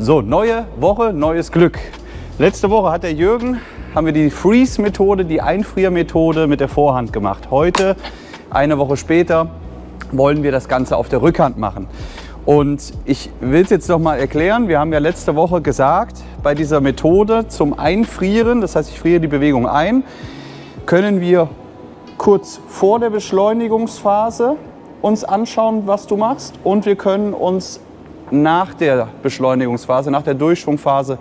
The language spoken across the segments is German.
So, neue Woche, neues Glück. Letzte Woche hat der Jürgen, haben wir die Freeze-Methode, die Einfriermethode mit der Vorhand gemacht. Heute, eine Woche später, wollen wir das Ganze auf der Rückhand machen. Und ich will es jetzt noch mal erklären. Wir haben ja letzte Woche gesagt, bei dieser Methode zum Einfrieren, das heißt, ich friere die Bewegung ein, können wir kurz vor der Beschleunigungsphase uns anschauen, was du machst, und wir können uns nach der Beschleunigungsphase, nach der Durchschwungphase,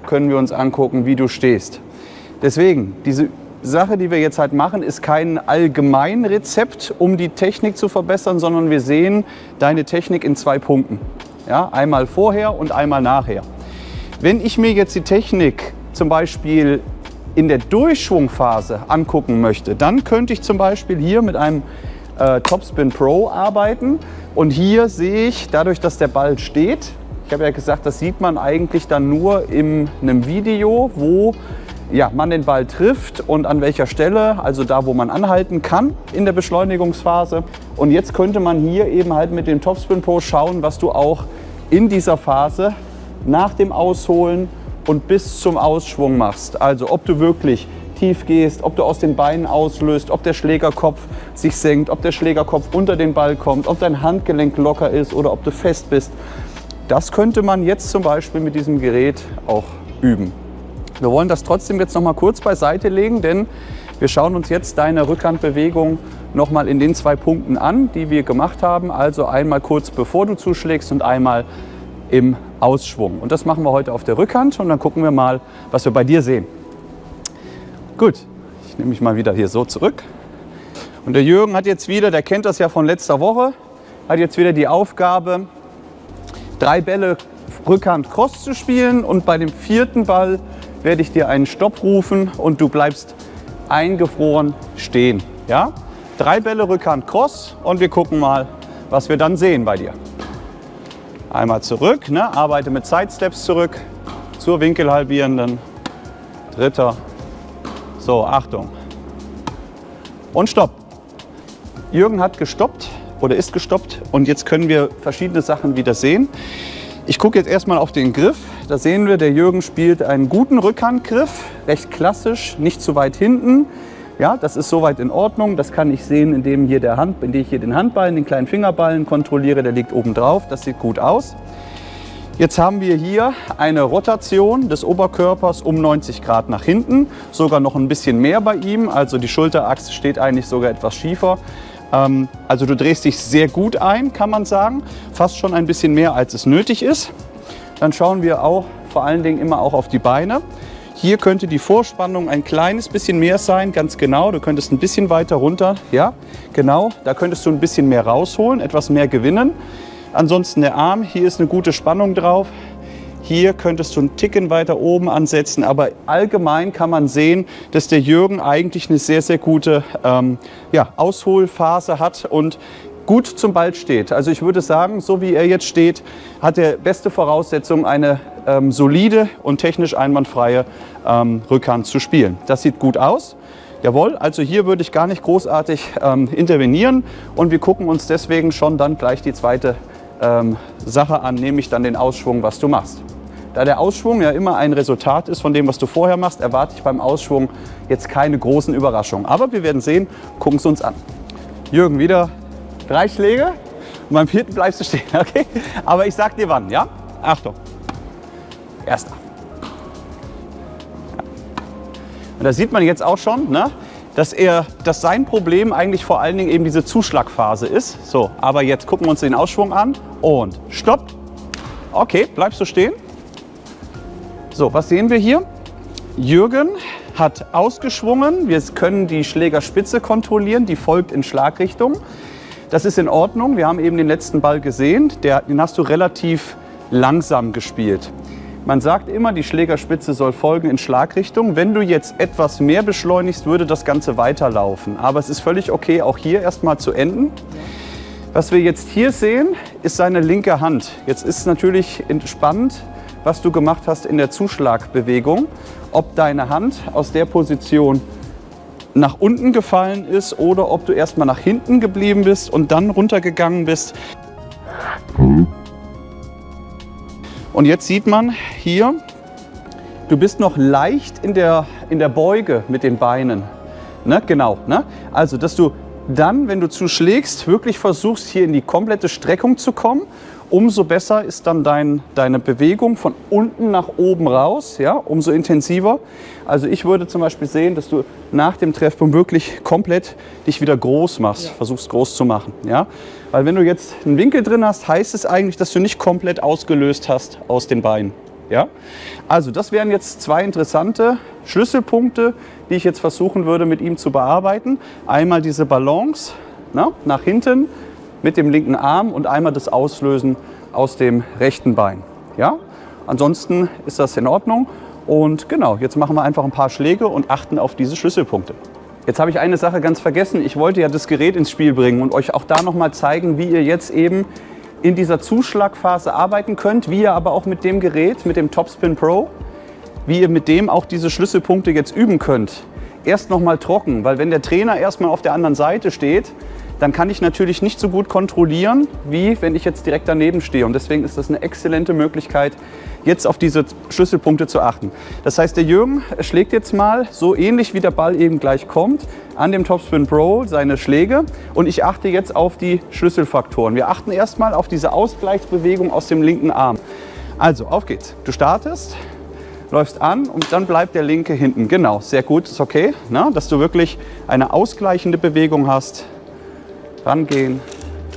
können wir uns angucken, wie du stehst. Deswegen, diese Sache, die wir jetzt halt machen, ist kein Allgemeinrezept, um die Technik zu verbessern, sondern wir sehen deine Technik in 2 Punkten. Ja, einmal vorher und einmal nachher. Wenn ich mir jetzt die Technik zum Beispiel in der Durchschwungphase angucken möchte, dann könnte ich zum Beispiel hier mit einem Topspin Pro arbeiten. Und hier sehe ich, dadurch, dass der Ball steht, ich habe ja gesagt, das sieht man eigentlich dann nur in einem Video, wo man den Ball trifft und an welcher Stelle, also da, wo man anhalten kann in der Beschleunigungsphase. Und jetzt könnte man hier eben halt mit dem Topspin Pro schauen, was du auch in dieser Phase nach dem Ausholen und bis zum Ausschwung machst. Also ob du wirklich tief gehst, ob du aus den Beinen auslöst, ob der Schlägerkopf sich senkt, ob der Schlägerkopf unter den Ball kommt, ob dein Handgelenk locker ist oder ob du fest bist. Das könnte man jetzt zum Beispiel mit diesem Gerät auch üben. Wir wollen das trotzdem jetzt noch mal kurz beiseite legen, denn wir schauen uns jetzt deine Rückhandbewegung noch mal in den 2 Punkten an, die wir gemacht haben. Also einmal kurz bevor du zuschlägst und einmal im Ausschwung. Und das machen wir heute auf der Rückhand und dann gucken wir mal, was wir bei dir sehen. Gut, ich nehme mich mal wieder hier so zurück. Und der Jürgen hat jetzt wieder, der kennt das ja von letzter Woche, hat jetzt wieder die Aufgabe, 3 Bälle Rückhand Cross zu spielen. Und bei dem 4. Ball werde ich dir einen Stopp rufen und du bleibst eingefroren stehen. Ja? 3 Bälle Rückhand Cross und wir gucken mal, was wir dann sehen bei dir. Einmal zurück, ne? Arbeite mit Sidesteps zurück zur winkelhalbierenden. 3. So, Achtung. Und Stopp. Jürgen hat gestoppt oder ist gestoppt und jetzt können wir verschiedene Sachen wieder sehen. Ich gucke jetzt erstmal auf den Griff. Da sehen wir, der Jürgen spielt einen guten Rückhandgriff, recht klassisch, nicht zu weit hinten. Ja, das ist soweit in Ordnung. Das kann ich sehen, indem ich hier den Handballen, den kleinen Fingerballen kontrolliere. Der liegt oben drauf. Das sieht gut aus. Jetzt haben wir hier eine Rotation des Oberkörpers um 90 Grad nach hinten. Sogar noch ein bisschen mehr bei ihm. Also die Schulterachse steht eigentlich sogar etwas schiefer. Also du drehst dich sehr gut ein, kann man sagen. Fast schon ein bisschen mehr, als es nötig ist. Dann schauen wir auch vor allen Dingen immer auch auf die Beine. Hier könnte die Vorspannung ein kleines bisschen mehr sein, ganz genau. Du könntest ein bisschen weiter runter, ja, genau. Da könntest du ein bisschen mehr rausholen, etwas mehr gewinnen. Ansonsten der Arm, hier ist eine gute Spannung drauf. Hier könntest du einen Ticken weiter oben ansetzen, aber allgemein kann man sehen, dass der Jürgen eigentlich eine sehr, sehr gute Ausholphase hat und gut zum Ball steht. Also ich würde sagen, so wie er jetzt steht, hat er beste Voraussetzungen, eine solide und technisch einwandfreie Rückhand zu spielen. Das sieht gut aus. Jawohl, also hier würde ich gar nicht großartig intervenieren und wir gucken uns deswegen schon dann gleich die zweite Sache an, nämlich dann den Ausschwung, was du machst. Da der Ausschwung ja immer ein Resultat ist von dem, was du vorher machst, erwarte ich beim Ausschwung jetzt keine großen Überraschungen. Aber wir werden sehen, gucken es uns an. Jürgen, wieder 3 Schläge und beim 4. bleibst du stehen, okay? Aber ich sag dir wann, ja? Achtung. 1. Und da sieht man jetzt auch schon, ne, dass sein Problem eigentlich vor allen Dingen eben diese Zuschlagphase ist. So, aber jetzt gucken wir uns den Ausschwung an und Stopp. Okay, bleibst du stehen. So, was sehen wir hier? Jürgen hat ausgeschwungen. Wir können die Schlägerspitze kontrollieren, die folgt in Schlagrichtung. Das ist in Ordnung. Wir haben eben den letzten Ball gesehen. Den hast du relativ langsam gespielt. Man sagt immer, die Schlägerspitze soll folgen in Schlagrichtung. Wenn du jetzt etwas mehr beschleunigst, würde das Ganze weiterlaufen. Aber es ist völlig okay, auch hier erstmal zu enden. Was wir jetzt hier sehen, ist seine linke Hand. Jetzt ist natürlich spannend, was du gemacht hast in der Zuschlagbewegung. Ob deine Hand aus der Position nach unten gefallen ist oder ob du erstmal nach hinten geblieben bist und dann runtergegangen bist. Und jetzt sieht man hier, du bist noch leicht in der Beuge mit den Beinen. Ne? Genau. Ne? Also, dass du dann, wenn du zuschlägst, wirklich versuchst, hier in die komplette Streckung zu kommen. Umso besser ist dann deine Bewegung von unten nach oben raus, ja? Umso intensiver. Also ich würde zum Beispiel sehen, dass du nach dem Treffpunkt wirklich komplett dich wieder groß machst, versuchst groß zu machen. Ja? Weil wenn du jetzt einen Winkel drin hast, heißt es eigentlich, dass du nicht komplett ausgelöst hast aus den Beinen. Ja? Also das wären jetzt zwei interessante Schlüsselpunkte, die ich jetzt versuchen würde, mit ihm zu bearbeiten. Einmal diese Balance, ne, nach hinten mit dem linken Arm und einmal das Auslösen aus dem rechten Bein. Ja? Ansonsten ist das in Ordnung. Und genau, jetzt machen wir einfach ein paar Schläge und achten auf diese Schlüsselpunkte. Jetzt habe ich eine Sache ganz vergessen. Ich wollte ja das Gerät ins Spiel bringen und euch auch da nochmal zeigen, wie ihr jetzt eben in dieser Zuschlagphase arbeiten könnt, wie ihr aber auch mit dem Gerät, mit dem Topspin Pro, wie ihr mit dem auch diese Schlüsselpunkte jetzt üben könnt. Erst nochmal trocken, weil wenn der Trainer erstmal auf der anderen Seite steht, dann kann ich natürlich nicht so gut kontrollieren, wie wenn ich jetzt direkt daneben stehe. Und deswegen ist das eine exzellente Möglichkeit, jetzt auf diese Schlüsselpunkte zu achten. Das heißt, der Jürgen schlägt jetzt mal, so ähnlich wie der Ball eben gleich kommt, an dem Topspin Pro seine Schläge. Und ich achte jetzt auf die Schlüsselfaktoren. Wir achten erstmal auf diese Ausgleichsbewegung aus dem linken Arm. Also, auf geht's. Du startest, läufst an und dann bleibt der linke hinten. Genau, sehr gut, ist okay, ne? Dass du wirklich eine ausgleichende Bewegung hast. Rangehen.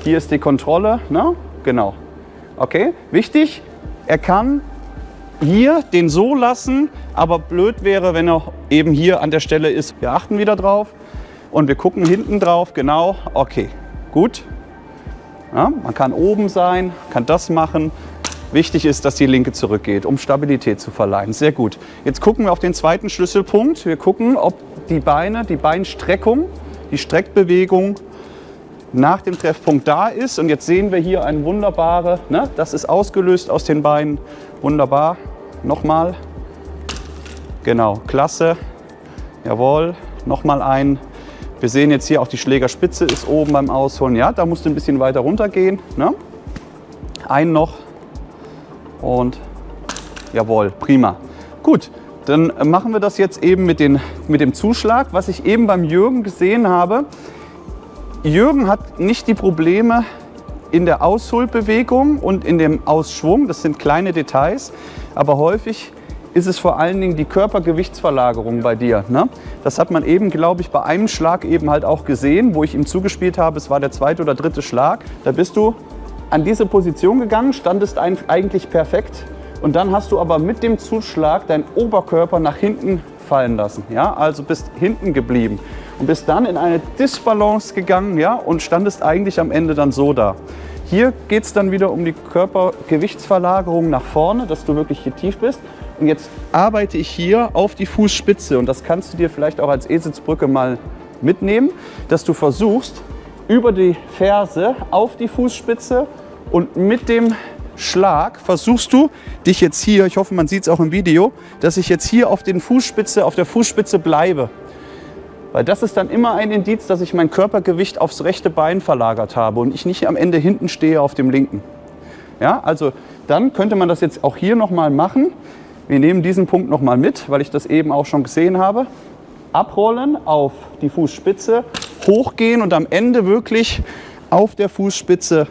Hier ist die Kontrolle, ne? Genau. Okay, wichtig, er kann hier den so lassen, aber blöd wäre, wenn er eben hier an der Stelle ist. Wir achten wieder drauf und wir gucken hinten drauf, genau, okay, gut. Ja, man kann oben sein, kann das machen. Wichtig ist, dass die linke zurückgeht, um Stabilität zu verleihen. Sehr gut. Jetzt gucken wir auf den zweiten Schlüsselpunkt. Wir gucken, ob die Beine, die Beinstreckung, die Streckbewegung nach dem Treffpunkt da ist. Und jetzt sehen wir hier eine wunderbare, ne, das ist ausgelöst aus den Beinen. Wunderbar. Nochmal. Genau, klasse. Jawohl. Nochmal ein. Wir sehen jetzt hier auch die Schlägerspitze ist oben beim Ausholen. Ja, da musst du ein bisschen weiter runter gehen. Ne? Einen noch. Und jawohl, prima. Gut, dann machen wir das jetzt eben mit dem Zuschlag. Was ich eben beim Jürgen gesehen habe, Jürgen hat nicht die Probleme in der Ausholbewegung und in dem Ausschwung. Das sind kleine Details, aber häufig ist es vor allen Dingen die Körpergewichtsverlagerung bei dir. Ne? Das hat man eben, glaube ich, bei einem Schlag eben halt auch gesehen, wo ich ihm zugespielt habe. Es war der zweite oder dritte Schlag. Da bist du an diese Position gegangen, standest eigentlich perfekt. Und dann hast du aber mit dem Zuschlag deinen Oberkörper nach hinten fallen lassen. Ja? Also bist hinten geblieben. Und bist dann in eine Disbalance gegangen, ja, und standest eigentlich am Ende dann so da. Hier geht es dann wieder um die Körpergewichtsverlagerung nach vorne, dass du wirklich hier tief bist. Und jetzt arbeite ich hier auf die Fußspitze. Und das kannst du dir vielleicht auch als E-Sitzbrücke mal mitnehmen, dass du versuchst, über die Ferse auf die Fußspitze und mit dem Schlag versuchst du dich jetzt hier, ich hoffe, man sieht es auch im Video, dass ich jetzt hier auf der Fußspitze bleibe. Weil das ist dann immer ein Indiz, dass ich mein Körpergewicht aufs rechte Bein verlagert habe und ich nicht am Ende hinten stehe auf dem linken. Ja, also dann könnte man das jetzt auch hier nochmal machen. Wir nehmen diesen Punkt nochmal mit, weil ich das eben auch schon gesehen habe. Abrollen auf die Fußspitze, hochgehen und am Ende wirklich auf der Fußspitze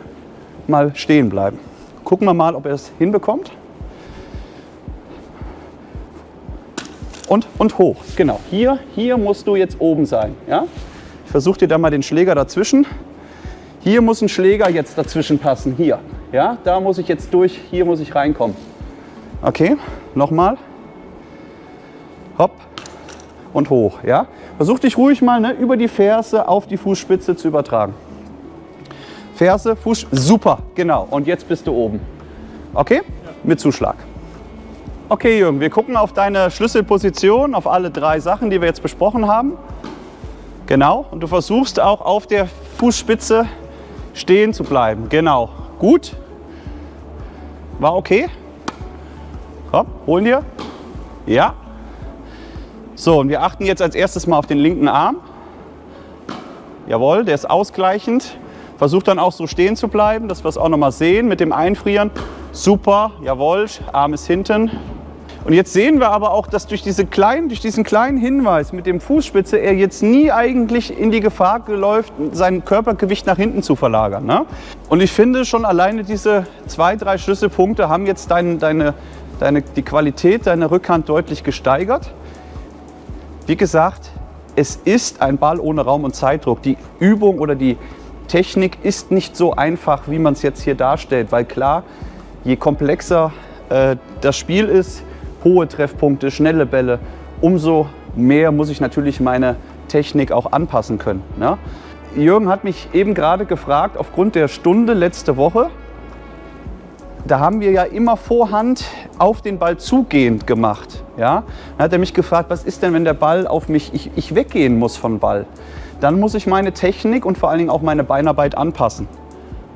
mal stehen bleiben. Gucken wir mal, ob er es hinbekommt. Und hoch, genau. Hier musst du jetzt oben sein. Ja? Ich versuche dir da mal den Schläger dazwischen. Hier muss ein Schläger jetzt dazwischen passen. Hier. Ja? Da muss ich jetzt durch, hier muss ich reinkommen. Okay, nochmal. Hopp und hoch. Ja? Versuch dich ruhig mal, ne, über die Ferse auf die Fußspitze zu übertragen. Ferse, Fuß, super, genau. Und jetzt bist du oben. Okay? Ja. Mit Zuschlag. Okay, Jürgen, wir gucken auf deine Schlüsselposition, auf alle drei Sachen, die wir jetzt besprochen haben. Genau, und du versuchst auch auf der Fußspitze stehen zu bleiben. Genau, gut. War okay? Komm, holen dir. Ja. So, und wir achten jetzt als erstes mal auf den linken Arm. Jawohl, der ist ausgleichend. Versuch dann auch so stehen zu bleiben, dass wir es auch noch mal sehen mit dem Einfrieren. Super, jawohl, Arm ist hinten. Und jetzt sehen wir aber auch, dass durch diesen kleinen Hinweis mit dem Fußspitze er jetzt nie eigentlich in die Gefahr läuft, sein Körpergewicht nach hinten zu verlagern. Ne? Und ich finde schon alleine diese 2, 3 Schlüsselpunkte haben jetzt die Qualität deiner Rückhand deutlich gesteigert. Wie gesagt, es ist ein Ball ohne Raum- und Zeitdruck. Die Übung oder die Technik ist nicht so einfach, wie man es jetzt hier darstellt, weil klar, je komplexer das Spiel ist, hohe Treffpunkte, schnelle Bälle, umso mehr muss ich natürlich meine Technik auch anpassen können. Ne? Jürgen hat mich eben gerade gefragt, aufgrund der Stunde letzte Woche, da haben wir ja immer Vorhand auf den Ball zugehend gemacht. Ja? Dann hat er mich gefragt, was ist denn, wenn der Ball auf mich, ich weggehen muss vom Ball? Dann muss ich meine Technik und vor allen Dingen auch meine Beinarbeit anpassen.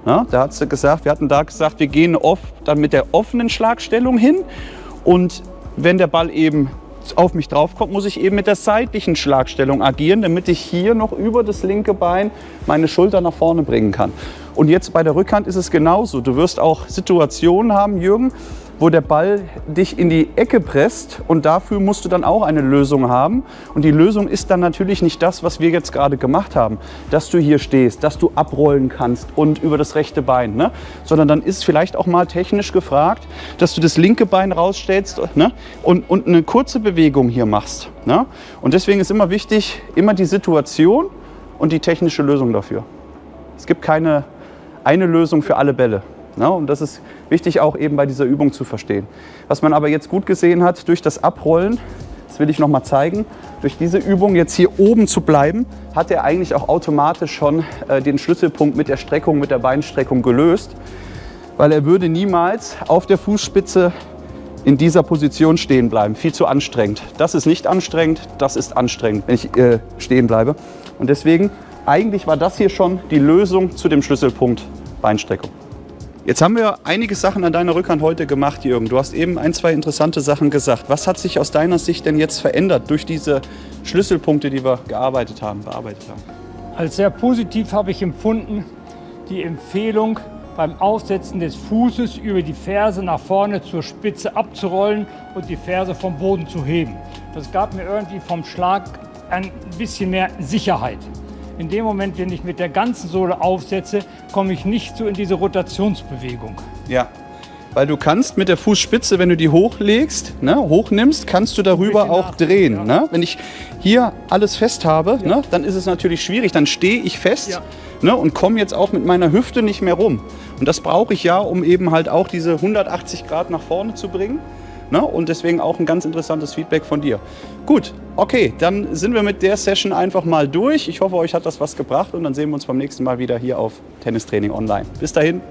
Ja? Da hat sie gesagt, wir hatten da gesagt, wir gehen dann mit der offenen Schlagstellung hin und wenn der Ball eben auf mich drauf kommt, muss ich eben mit der seitlichen Schlagstellung agieren, damit ich hier noch über das linke Bein meine Schulter nach vorne bringen kann. Und jetzt bei der Rückhand ist es genauso. Du wirst auch Situationen haben, Jürgen, wo der Ball dich in die Ecke presst und dafür musst du dann auch eine Lösung haben. Und die Lösung ist dann natürlich nicht das, was wir jetzt gerade gemacht haben, dass du hier stehst, dass du abrollen kannst und über das rechte Bein, ne? Sondern dann ist vielleicht auch mal technisch gefragt, dass du das linke Bein rausstellst, ne? und eine kurze Bewegung hier machst. Ne? Und deswegen ist immer wichtig, immer die Situation und die technische Lösung dafür. Es gibt keine eine Lösung für alle Bälle. Ja, und das ist wichtig auch eben bei dieser Übung zu verstehen. Was man aber jetzt gut gesehen hat, durch das Abrollen, das will ich noch mal zeigen, durch diese Übung jetzt hier oben zu bleiben, hat er eigentlich auch automatisch schon den Schlüsselpunkt mit der Streckung, mit der Beinstreckung gelöst, weil er würde niemals auf der Fußspitze in dieser Position stehen bleiben. Viel zu anstrengend. Das ist nicht anstrengend, das ist anstrengend, wenn ich stehen bleibe. Und deswegen, eigentlich war das hier schon die Lösung zu dem Schlüsselpunkt Beinstreckung. Jetzt haben wir einige Sachen an deiner Rückhand heute gemacht, Jürgen. Du hast eben 1, 2 interessante Sachen gesagt. Was hat sich aus deiner Sicht denn jetzt verändert durch diese Schlüsselpunkte, die wir bearbeitet haben? Als sehr positiv habe ich empfunden die Empfehlung, beim Aufsetzen des Fußes über die Ferse nach vorne zur Spitze abzurollen und die Ferse vom Boden zu heben. Das gab mir irgendwie vom Schlag ein bisschen mehr Sicherheit. In dem Moment, wenn ich mit der ganzen Sohle aufsetze, komme ich nicht so in diese Rotationsbewegung. Ja, weil du kannst mit der Fußspitze, wenn du die hochlegst, ne, hochnimmst, kannst du darüber auch drehen. Ja. Ne? Wenn ich hier alles fest habe, ja, ne, dann ist es natürlich schwierig. Dann stehe ich fest, ja, ne, und komme jetzt auch mit meiner Hüfte nicht mehr rum. Und das brauche ich ja, um eben halt auch diese 180 Grad nach vorne zu bringen. Ne? Und deswegen auch ein ganz interessantes Feedback von dir. Gut, okay, dann sind wir mit der Session einfach mal durch. Ich hoffe, euch hat das was gebracht und dann sehen wir uns beim nächsten Mal wieder hier auf Tennistraining Online. Bis dahin.